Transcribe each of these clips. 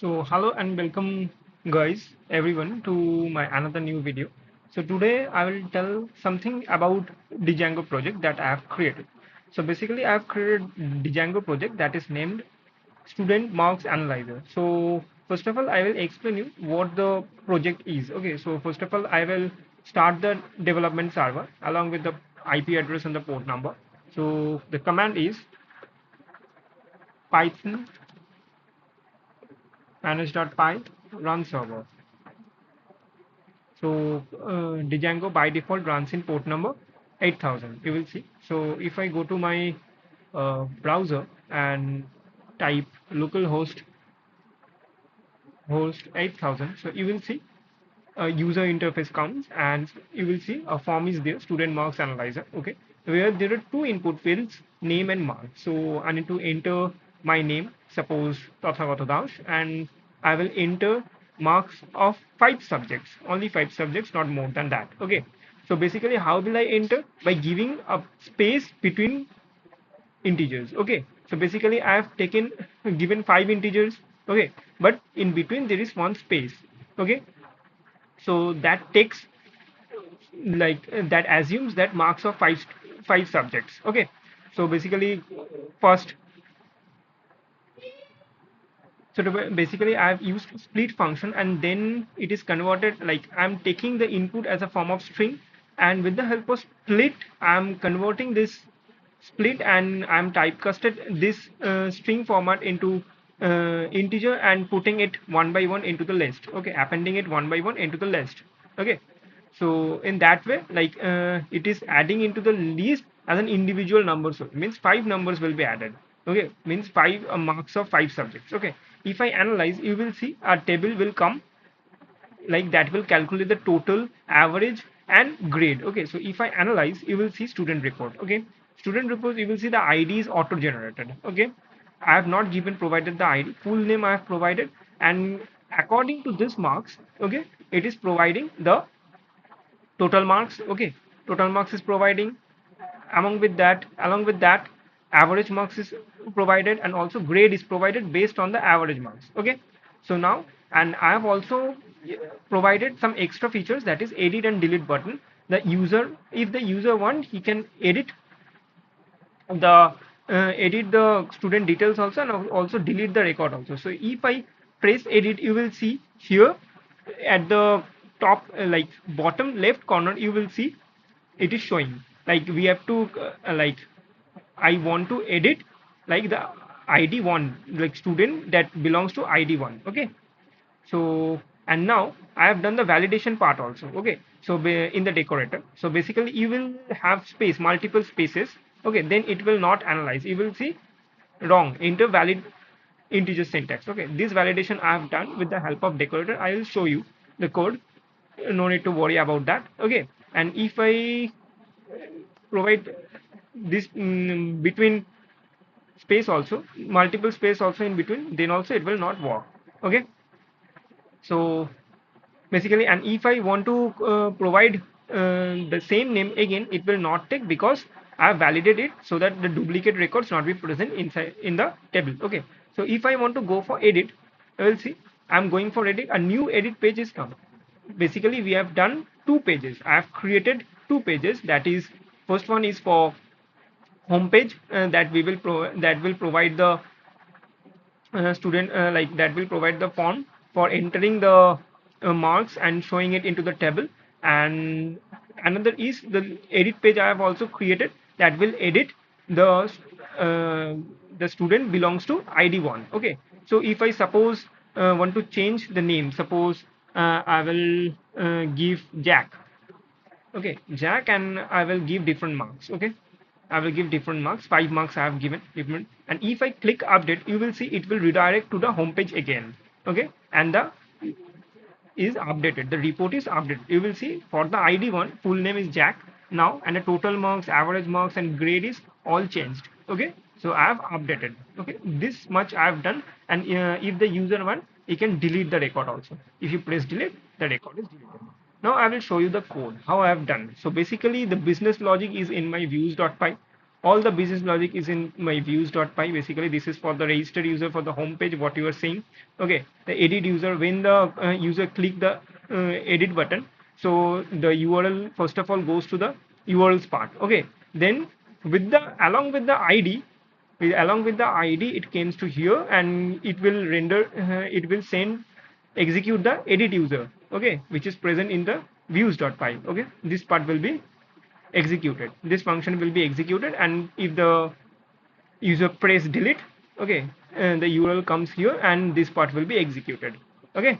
So hello and welcome guys everyone to my another new video. So today I will tell something about the Django project that I have created. So basically I have created the Django project that is named Student Marks Analyzer. So first of all I will explain you what the project is. Okay, so first of all I will start the development server along with the IP address and the port number. So the command is python manage.py run server. So Django by default runs in port number 8000. You will see. So if I go to my browser and type localhost host 8000, so you will see a user interface comes and you will see a form is there, student marks analyzer. Okay, where there are two input fields, name and mark. So I need to enter my name, suppose Tathagata Das, and I will enter marks of five subjects, only five subjects, not more than that. Okay, so basically how will I enter? By giving a space between integers. Okay, so basically I have taken given five integers. Okay, but in between there is one space. Okay, so that takes that assumes that marks of five subjects. Okay, so basically first, basically I've used split function and then it is converted, like I'm taking the input as a form of string, and with the help of split I'm converting this split and I'm typecasted this string format into integer and putting it one by one into the list. Okay, appending it one by one into the list. Okay, so in that way, it is adding into the list as an individual number. So it means five numbers will be added. Okay, means five marks of five subjects. Okay, if I analyze, you will see a table will come like that will calculate the total, average, and grade. Okay, so if I analyze, you will see student report. Okay, student report, you will see the ID is auto generated. Okay, I have not given provided the ID, full name I have provided, and according to this marks, okay, it is providing the total marks. Okay, total marks is providing, along with that average marks is provided, and also grade is provided based on the average marks. Okay, so now, and I have also provided some extra features, that is edit and delete button. The user, if the user want, he can edit the student details also, and also delete the record also. So if I press edit, you will see here at the top, bottom left corner, you will see it is showing, like we have to I want to edit like the ID one, like student that belongs to ID one. Okay, so and now I have done the validation part also. Okay, so in the decorator, so basically you will have space, multiple spaces. Okay, then it will not analyze, you will see wrong, enter valid integer syntax. Okay, this validation I have done with the help of decorator. I will show you the code, no need to worry about that. Okay, and if I provide this between space also, multiple space also in between, then also it will not work. Okay, so basically, and if I want to provide the same name again, it will not take, because I have validated it so that the duplicate records not be present inside in the table. Okay, so if I want to go for edit, I will see I'm going for edit, a new edit page is come. Basically we have done two pages, I have created two pages. That is, first one is for home page, that will provide the student, that will provide the form for entering the marks and showing it into the table. And another is the edit page I have also created, that will edit uh, the student belongs to ID1. Okay, so if I suppose want to change the name, suppose I will give Jack. Okay, Jack, and I will give different marks. Okay, I will give different marks, 5 marks I have given different. And if I click update, you will see it will redirect to the home page again. Okay, and the is updated, the report is updated. You will see for the ID1, full name is Jack now, and the total marks, average marks, and grade is all changed. Okay, so I have updated. Okay, this much I have done. And if the user want, he can delete the record also. If you press delete, the record is deleted. Now I will show you the code how I have done. So basically the business logic is in my views.py. all the business logic is in my views.py. Basically, this is for the registered user for the home page, what you are saying. Okay, the edit user, when the user click the edit button, so the URL first of all goes to the URLs part. Okay, then with the along with the ID, along with the ID, it comes to here and it will render, it will send execute the edit user. Okay, which is present in the views.py. Okay, this part will be executed, this function will be executed, and if the user press delete, okay, and the URL comes here and this part will be executed. Okay,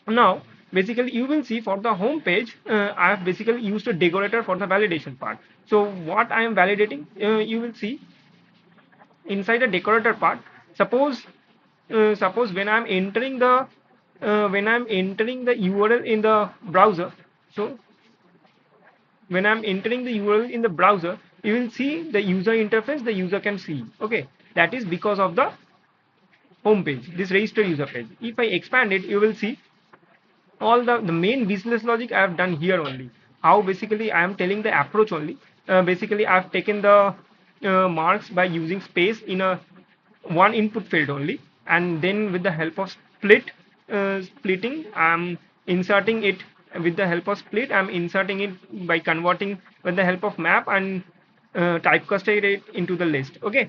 now basically you will see for the home page, I have basically used a decorator for the validation part. So what I am validating, you will see inside the decorator part, suppose suppose when I'm entering the URL in the browser, so when I'm entering the URL in the browser, you will see the user interface the user can see. Okay, that is because of the home page, this register user page. If I expand it, you will see all the main business logic I have done here only. How basically I am telling the approach only. Basically, I have taken the marks by using space in a one input field only, and then with the help of splitting, I'm inserting it with the help of split. I'm inserting it by converting with the help of map and typecasting it into the list. Okay,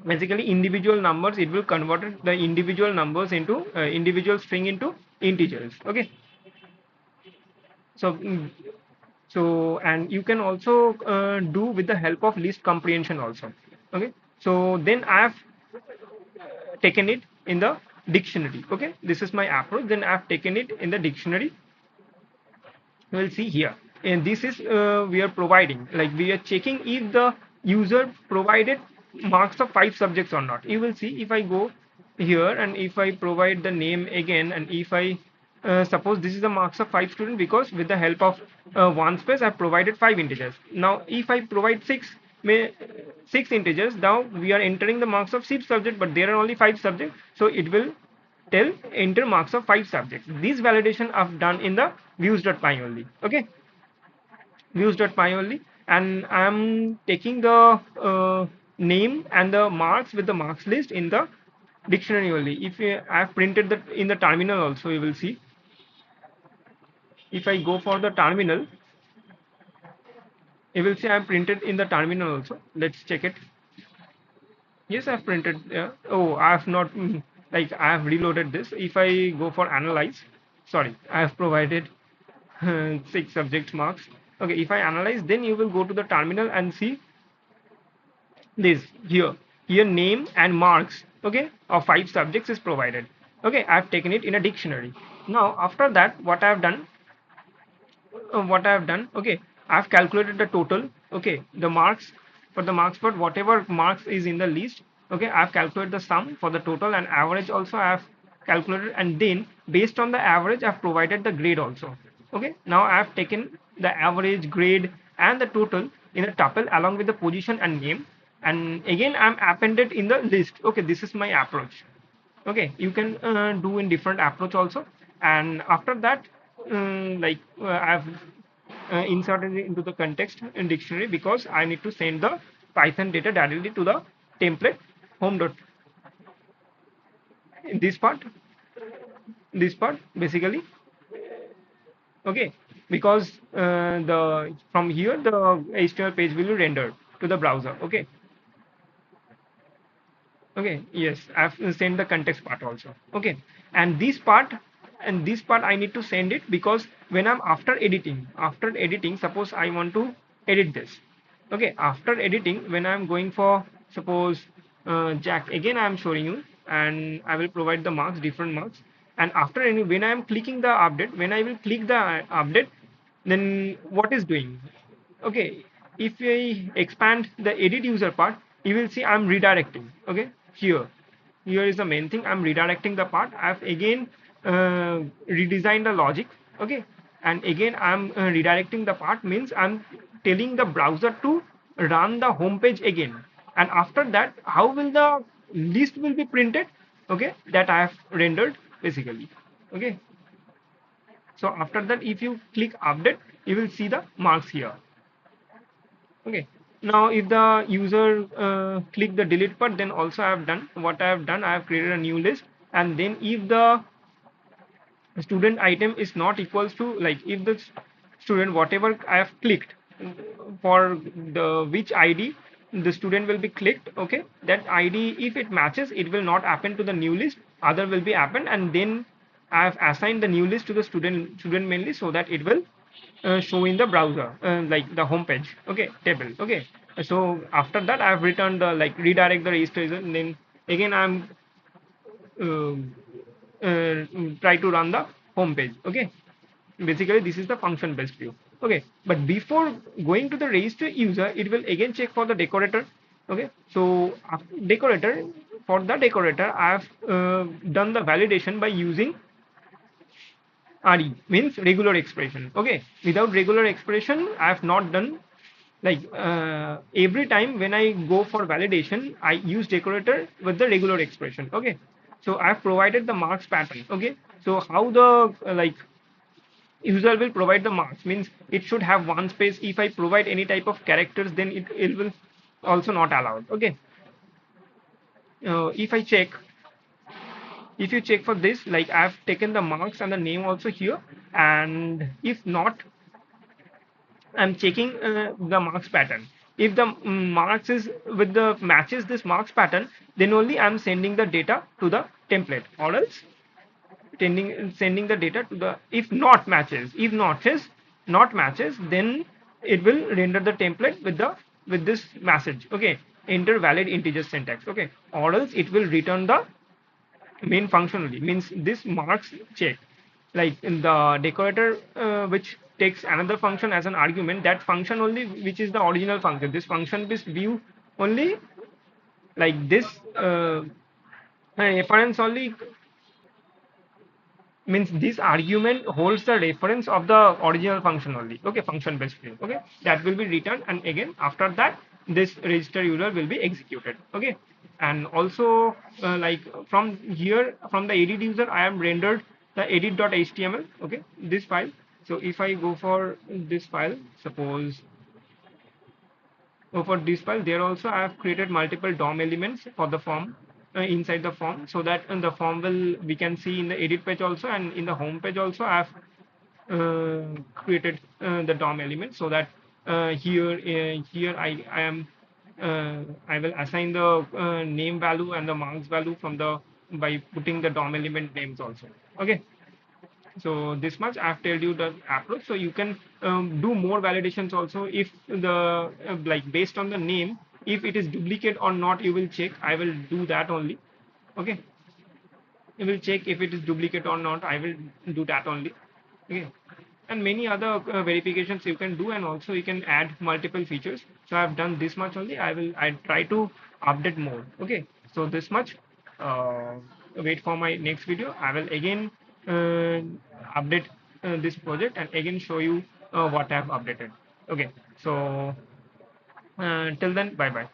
basically individual numbers, it will convert the individual numbers into individual string into integers. Okay, so and you can also do with the help of list comprehension also. Okay, so then I have taken it in the dictionary. Okay, this is my approach, then I have taken it in the dictionary. You will see here, and this is we are providing, like we are checking if the user provided marks of 5 subjects or not. You will see if I go here and if I provide the name again, and if I suppose this is the marks of 5 students, because with the help of one space I have provided 5 integers. Now if I provide may 6 integers, now we are entering the marks of 6 subjects, but there are only 5 subjects, so it will tell enter marks of 5 subjects. This validation I've done in the views.py only. Okay, views.py only, and I'm taking the name and the marks with the marks list in the dictionary only. If I've printed that in the terminal also, you will see. If I go for the terminal, you will see I've printed in the terminal also. Let's check it. Yes, I've printed. Yeah. Oh, I've not like I have reloaded this. If I go for analyze, sorry, I have provided 6 subject marks. Okay, if I analyze, then you will go to the terminal and see this here. Here name and marks, okay, of 5 subjects is provided. Okay, I have taken it in a dictionary. Now after that, what I have done, okay, I have calculated the total, okay, the marks for whatever marks is in the list, okay, I have calculated the sum for the total, and average also I have calculated, and then based on the average I have provided the grade also. Okay, now I have taken the average, grade and the total in a tuple along with the position and name, and again I am appended in the list. Okay, this is my approach. Okay, you can do in different approach also, and after that I've inserted it into the context in dictionary, because I need to send the Python data directly to the template home dot. This part, basically, okay, because the from here the HTML page will be rendered to the browser. Okay, okay, yes, I've sent the context part also. Okay, and this part I need to send it, because when I'm after editing, suppose I want to edit this. Okay, after editing, when I'm going for, suppose Jack, again I'm showing you, and I will provide the marks, different marks, and after any, when I'm clicking the update, when I will click the update, then what is doing? Okay, if I expand the edit user part, you will see I'm redirecting. Okay, here is the main thing, I'm redirecting the part. I've again redesigned the logic. Okay, and again I'm redirecting the part, means I'm telling the browser to run the home page again, and after that how will the list will be printed, okay, that I have rendered basically. Okay, so after that if you click update, you will see the marks here. Okay, Now if the user click the delete part, then also I have done what I have done. I have created a new list, and then if the student item is not equals to, like, if the student whatever I have clicked for the which ID the student will be clicked, okay, that ID if it matches, it will not happen to the new list, other will be happen, and then I have assigned the new list to the student mainly, so that it will show in the browser, like the home page, okay, table, okay. So after that I have returned the, like, redirect the registration, and then again I'm uh, try to run the home page, okay. Basically this is the function based view, okay. But before going to the register user, it will again check for the decorator, okay. So decorator, for the decorator I have done the validation by using RE, means regular expression, okay. Without regular expression I have not done, like, every time when I go for validation I use decorator with the regular expression, okay. So I have provided the marks pattern, okay. So how the like user will provide the marks, means it should have one space. If I provide any type of characters, then it will also not allowed, okay. If I check, if you check for this, like, I've taken the marks and the name also here, and if not, I'm checking the marks pattern. If the marks is with the matches this marks pattern, then only I'm sending the data to the template, or else sending the data to the, if not matches, if not matches, then it will render the template with the, with this message, okay, enter valid integer syntax, okay, or else it will return the main function only, means this marks check, like in the decorator, which takes another function as an argument, that function only which is the original function, this function based view only, like this reference only, means this argument holds the reference of the original function only, okay, function based view, okay, that will be returned, and again after that this register user will be executed, okay. And also like from here, from the edit user I am rendered the edit.html, okay, this file. So if I go for this file, suppose, so for this file, there also I have created multiple DOM elements for the form, inside the form, so that in the form will, we can see in the edit page also, and in the home page also I have created the DOM element, so that here I am I will assign the name value and the marks value from the, by putting the DOM element names also, okay. So this much I've told you the approach, so you can do more validations also. If the like based on the name, if it is duplicate or not, you will check, I will do that only, okay. You will check if it is duplicate or not, I will do that only, okay. And many other verifications you can do, and also you can add multiple features. So I've done this much only, I try to update more, okay. So this much, uh, wait for my next video, I will again update this project, and again show you what I've updated, okay. So till then, bye bye.